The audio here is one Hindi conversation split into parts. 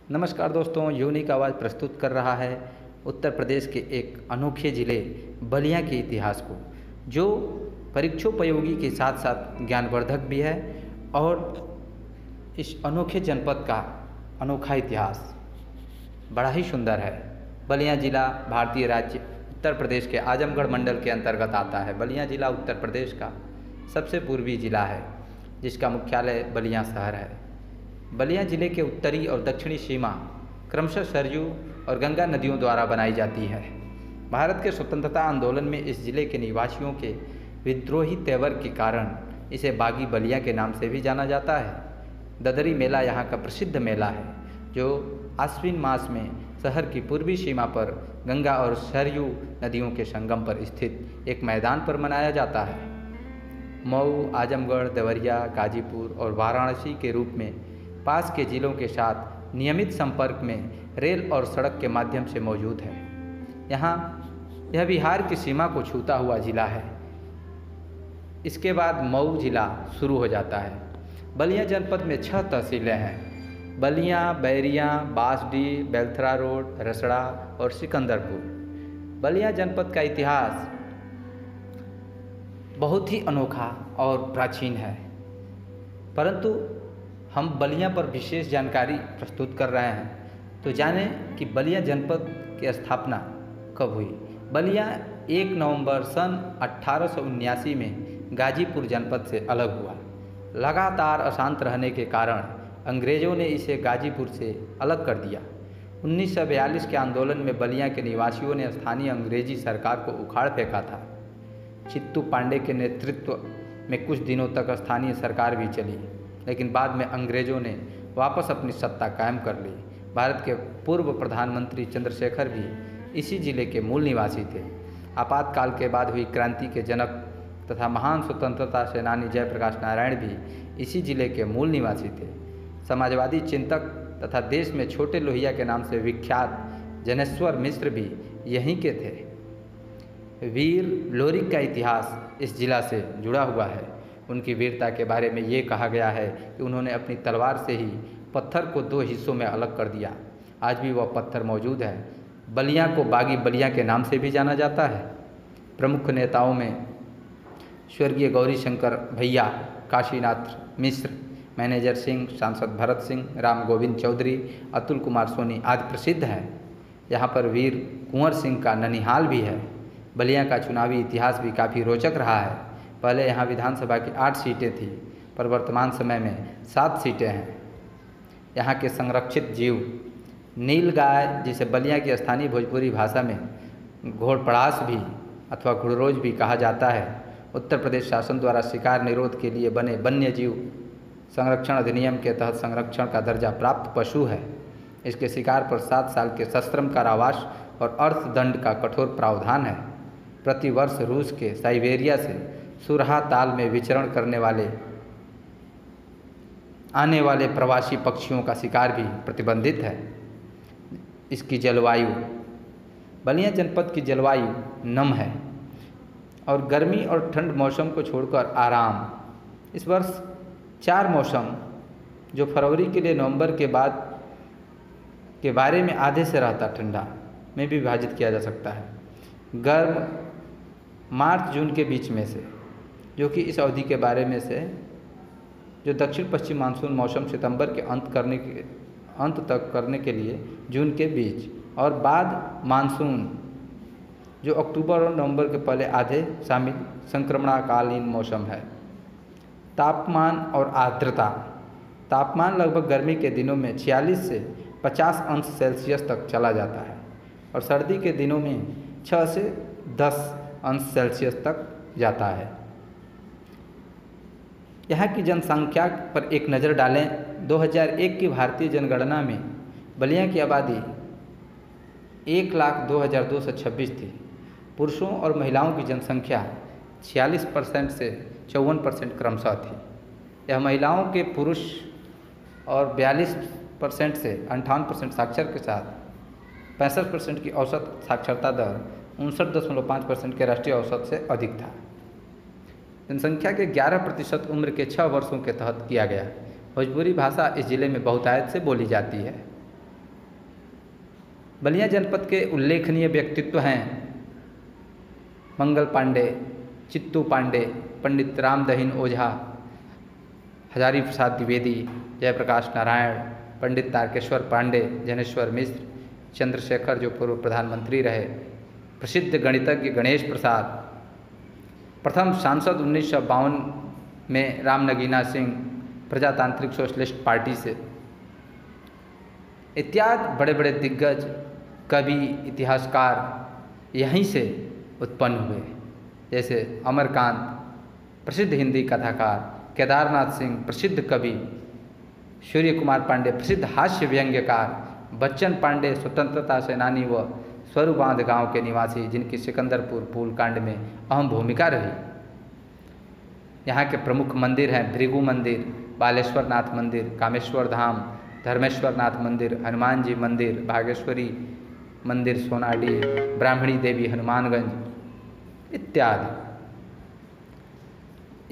नमस्कार दोस्तों, यूनिक आवाज़ प्रस्तुत कर रहा है उत्तर प्रदेश के एक अनोखे ज़िले बलिया के इतिहास को, जो परीक्षोपयोगी के साथ साथ ज्ञानवर्धक भी है। और इस अनोखे जनपद का अनोखा इतिहास बड़ा ही सुंदर है। बलिया ज़िला भारतीय राज्य उत्तर प्रदेश के आजमगढ़ मंडल के अंतर्गत आता है। बलिया ज़िला उत्तर प्रदेश का सबसे पूर्वी ज़िला है, जिसका मुख्यालय बलिया शहर है। बलिया ज़िले के उत्तरी और दक्षिणी सीमा क्रमशः सरयू और गंगा नदियों द्वारा बनाई जाती है। भारत के स्वतंत्रता आंदोलन में इस ज़िले के निवासियों के विद्रोही तेवर के कारण इसे बागी बलिया के नाम से भी जाना जाता है। ददरी मेला यहाँ का प्रसिद्ध मेला है, जो आश्विन मास में शहर की पूर्वी सीमा पर गंगा और सरयू नदियों के संगम पर स्थित एक मैदान पर मनाया जाता है। मऊ, आजमगढ़, देवरिया, गाजीपुर और वाराणसी के रूप में पास के ज़िलों के साथ नियमित संपर्क में रेल और सड़क के माध्यम से मौजूद है। यह बिहार की सीमा को छूता हुआ ज़िला है। इसके बाद मऊ ज़िला शुरू हो जाता है। बलिया जनपद में 6 तहसीलें हैं: बलिया, बैरिया, बांसडीह, बेलथरा रोड, रसड़ा और सिकंदरपुर। बलिया जनपद का इतिहास बहुत ही अनोखा और प्राचीन है, परंतु हम बलिया पर विशेष जानकारी प्रस्तुत कर रहे हैं। तो जानें कि बलिया जनपद की स्थापना कब हुई। बलिया 1 नवंबर सन 1879 में गाजीपुर जनपद से अलग हुआ। लगातार अशांत रहने के कारण अंग्रेज़ों ने इसे गाजीपुर से अलग कर दिया। 1942 के आंदोलन में बलिया के निवासियों ने स्थानीय अंग्रेजी सरकार को उखाड़ फेंका था। चित्तू पांडे के नेतृत्व में कुछ दिनों तक स्थानीय सरकार भी चली, लेकिन बाद में अंग्रेज़ों ने वापस अपनी सत्ता कायम कर ली। भारत के पूर्व प्रधानमंत्री चंद्रशेखर भी इसी ज़िले के मूल निवासी थे। आपातकाल के बाद हुई क्रांति के जनक तथा महान स्वतंत्रता सेनानी जयप्रकाश नारायण भी इसी ज़िले के मूल निवासी थे। समाजवादी चिंतक तथा देश में छोटे लोहिया के नाम से विख्यात जनेश्वर मिश्र भी यहीं के थे। वीर लोरिक का इतिहास इस जिला से जुड़ा हुआ है। उनकी वीरता के बारे में ये कहा गया है कि उन्होंने अपनी तलवार से ही पत्थर को 2 हिस्सों में अलग कर दिया। आज भी वह पत्थर मौजूद है। बलिया को बागी बलिया के नाम से भी जाना जाता है। प्रमुख नेताओं में स्वर्गीय गौरी शंकर भैया, काशीनाथ मिश्र, मैनेजर सिंह, सांसद भरत सिंह, राम गोविंद चौधरी, अतुल कुमार सोनी आदि प्रसिद्ध हैं। यहाँ पर वीर कुंवर सिंह का ननिहाल भी है। बलिया का चुनावी इतिहास भी काफ़ी रोचक रहा है। पहले यहाँ विधानसभा की 8 सीटें थीं, पर वर्तमान समय में 7 सीटें हैं। यहाँ के संरक्षित जीव नील गाय, जिसे बलिया की स्थानीय भोजपुरी भाषा में घोड़पड़ास भी अथवा घुड़रोज भी कहा जाता है, उत्तर प्रदेश शासन द्वारा शिकार निरोध के लिए बने वन्य जीव संरक्षण अधिनियम के तहत संरक्षण का दर्जा प्राप्त पशु है। इसके शिकार पर 7 साल के सश्रम कारावास और अर्थदंड का कठोर प्रावधान है। प्रतिवर्ष रूस के साइबेरिया से सुरहा ताल में विचरण करने आने वाले प्रवासी पक्षियों का शिकार भी प्रतिबंधित है। इसकी जलवायु, बलिया जनपद की जलवायु नम है और गर्मी और ठंड मौसम को छोड़कर आराम। इस वर्ष 4 मौसम, जो फरवरी के लिए नवंबर के बाद के बारे में आधे से रहता ठंडा में भी विभाजित किया जा सकता है। गर्म मार्च जून के बीच में से, जो कि इस अवधि के बारे में से जो दक्षिण पश्चिम मानसून मौसम सितंबर के अंत तक करने के लिए जून के बीच, और बाद मानसून जो अक्टूबर और नवंबर के पहले आधे शामिल संक्रमणकालीन मौसम है। तापमान और आर्द्रता। तापमान लगभग गर्मी के दिनों में 46 से 50 अंश सेल्सियस तक चला जाता है और सर्दी के दिनों में 6 से 10 अंश सेल्सियस तक जाता है। यहाँ की जनसंख्या पर एक नज़र डालें। 2001 की भारतीय जनगणना में बलिया की आबादी 1,02,226 थी। पुरुषों और महिलाओं की जनसंख्या 46% से 54% क्रमशः थी। यह महिलाओं के पुरुष और 42% से 58% साक्षर के साथ 65% की औसत साक्षरता दर 59.5% के राष्ट्रीय औसत से अधिक था। जनसंख्या के 11% उम्र के 6 वर्षों के तहत किया गया। भोजपुरी भाषा इस जिले में बहुतायत से बोली जाती है। बलिया जनपद के उल्लेखनीय व्यक्तित्व हैं मंगल पांडे, चित्तू पांडे, पंडित रामदहीन ओझा, हजारी प्रसाद द्विवेदी, जयप्रकाश नारायण, पंडित तारकेश्वर पांडे, जनेश्वर मिश्र, चंद्रशेखर जो पूर्व प्रधानमंत्री रहे, प्रसिद्ध गणितज्ञ गणेश प्रसाद, प्रथम सांसद 1952 में राम नगीना सिंह प्रजातांत्रिक सोशलिस्ट पार्टी से, इत्यादि बड़े बड़े दिग्गज कवि इतिहासकार यहीं से उत्पन्न हुए। जैसे अमरकांत प्रसिद्ध हिंदी कथाकार, केदारनाथ सिंह प्रसिद्ध कवि, सूर्य कुमार पांडे प्रसिद्ध हास्य व्यंग्यकार, बच्चन पांडे स्वतंत्रता सेनानी व स्वरूबांध गांव के निवासी जिनकी सिकंदरपुर पुल कांड में अहम भूमिका रही। यहाँ के प्रमुख मंदिर हैं भृगु मंदिर, बालेश्वर नाथ मंदिर, कामेश्वर धाम, धर्मेश्वर नाथ मंदिर, हनुमान जी मंदिर, भागेश्वरी मंदिर सोनाडीह, ब्राह्मणी देवी हनुमानगंज इत्यादि।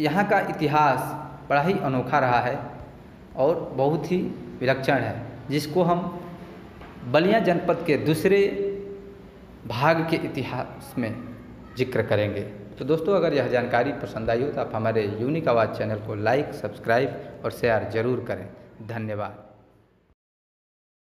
यहाँ का इतिहास बड़ा ही अनोखा रहा है और बहुत ही विलक्षण है, जिसको हम बलिया जनपद के दूसरे भाग के इतिहास में जिक्र करेंगे। तो दोस्तों, अगर यह जानकारी पसंद आई हो तो आप हमारे यूनिक आवाज़ चैनल को लाइक, सब्सक्राइब और शेयर जरूर करें। धन्यवाद।